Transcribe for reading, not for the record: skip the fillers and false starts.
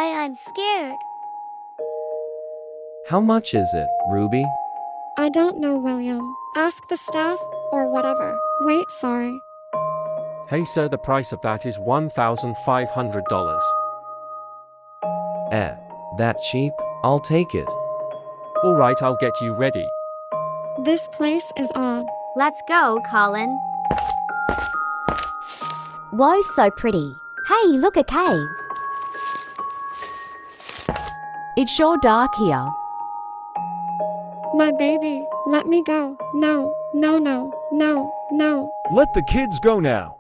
I'm scared. How much is it, Ruby? I don't know, William. Ask the staff, or whatever. Wait, sorry. Hey sir, the price of that is $1,500. That cheap? I'll take it. Alright, I'll get you ready. This place is odd. Let's go, Colin. Whoa, so pretty. Hey, look, a cave. It's sure dark here. My baby, let me go. No, no, no, no, no. Let the kids go now.